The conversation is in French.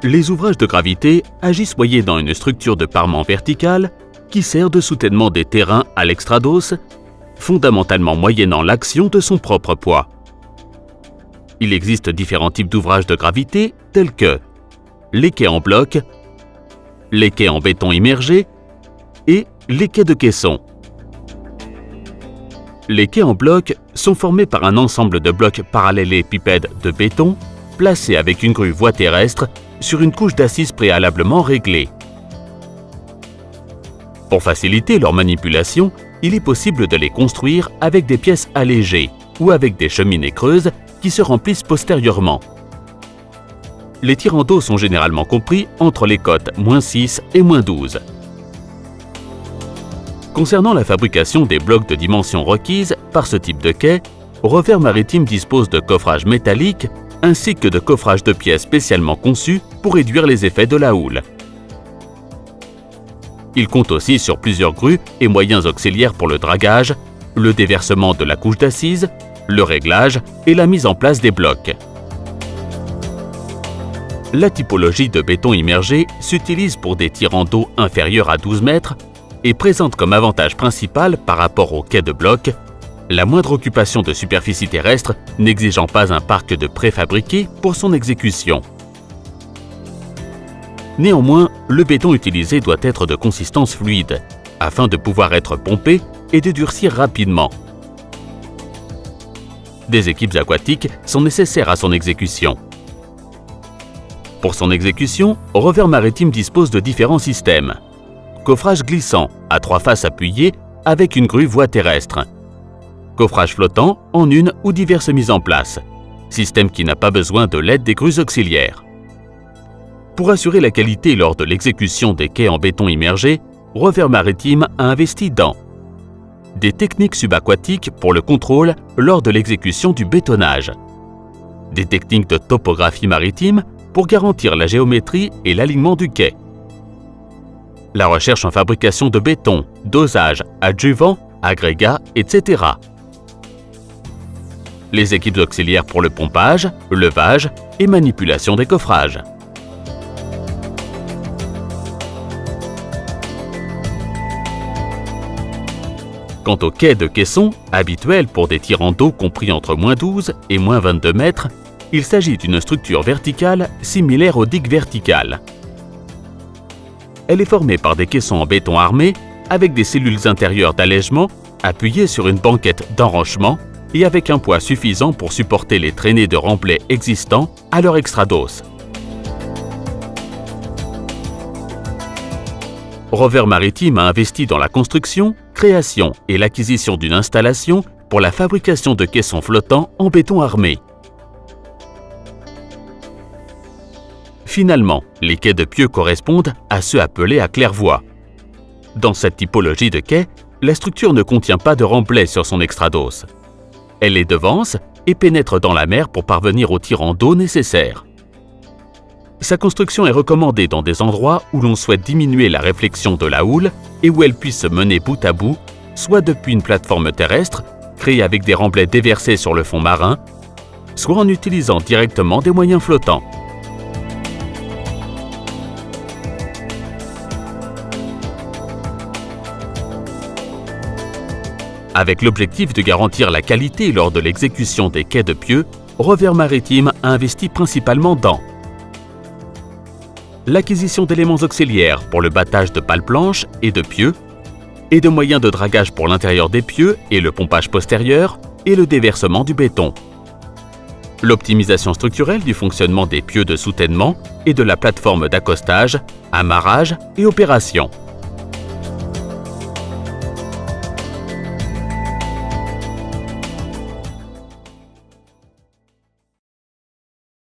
Les ouvrages de gravité agissent moyennant une structure de parement verticale qui sert de soutènement des terrains à l'extrados, fondamentalement moyennant l'action de son propre poids. Il existe différents types d'ouvrages de gravité tels que les quais en bloc, les quais en béton immergé et les quais de caisson. Les quais en bloc sont formés par un ensemble de blocs parallélépipèdes de béton placés avec une grue voie terrestre sur une couche d'assises préalablement réglée. Pour faciliter leur manipulation, il est possible de les construire avec des pièces allégées ou avec des cheminées creuses qui se remplissent postérieurement. Les tirants d'eau sont généralement compris entre les cotes -6 et -12. Concernant la fabrication des blocs de dimensions requises par ce type de quai, Revers Maritime dispose de coffrages métalliques ainsi que de coffrages de pièces spécialement conçus pour réduire les effets de la houle. Il compte aussi sur plusieurs grues et moyens auxiliaires pour le dragage, le déversement de la couche d'assises, le réglage et la mise en place des blocs. La typologie de béton immergé s'utilise pour des tirants d'eau inférieurs à 12 mètres et présente comme avantage principal par rapport aux quais de bloc la moindre occupation de superficie terrestre n'exigeant pas un parc de préfabriqués pour son exécution. Néanmoins, le béton utilisé doit être de consistance fluide, afin de pouvoir être pompé et de durcir rapidement. Des équipes aquatiques sont nécessaires à son exécution. Pour son exécution, Revers Maritime dispose de différents systèmes. Coffrage glissant, à 3 faces appuyées, avec une grue voie terrestre. Coffrage flottant en une ou diverses mises en place, système qui n'a pas besoin de l'aide des grues auxiliaires. Pour assurer la qualité lors de l'exécution des quais en béton immergé, Revers Maritime a investi dans des techniques subaquatiques pour le contrôle lors de l'exécution du bétonnage, des techniques de topographie maritime pour garantir la géométrie et l'alignement du quai, la recherche en fabrication de béton, dosage, adjuvants, agrégats, etc. Les équipes auxiliaires pour le pompage, levage et manipulation des coffrages. Quant au quai de caisson, habituel pour des tirants d'eau compris entre -12 et -22 mètres, il s'agit d'une structure verticale similaire aux digues verticales. Elle est formée par des caissons en béton armé avec des cellules intérieures d'allègement appuyées sur une banquette d'enrochement et avec un poids suffisant pour supporter les traînées de remblais existants à leur extrados. Revers Maritime a investi dans la construction, création et l'acquisition d'une installation pour la fabrication de caissons flottants en béton armé. Finalement, les quais de pieux correspondent à ceux appelés à claire-voie. Dans cette typologie de quai, la structure ne contient pas de remblai sur son extrados. Elle les devance et pénètre dans la mer pour parvenir au tirant d'eau nécessaire. Sa construction est recommandée dans des endroits où l'on souhaite diminuer la réflexion de la houle et où elle puisse se mener bout à bout, soit depuis une plateforme terrestre, créée avec des remblais déversés sur le fond marin, soit en utilisant directement des moyens flottants. Avec l'objectif de garantir la qualité lors de l'exécution des quais de pieux, Revers Maritime a investi principalement dans l'acquisition d'éléments auxiliaires pour le battage de pales planches et de pieux, et de moyens de dragage pour l'intérieur des pieux et le pompage postérieur et le déversement du béton. L'optimisation structurelle du fonctionnement des pieux de soutènement et de la plateforme d'accostage, amarrage et opération.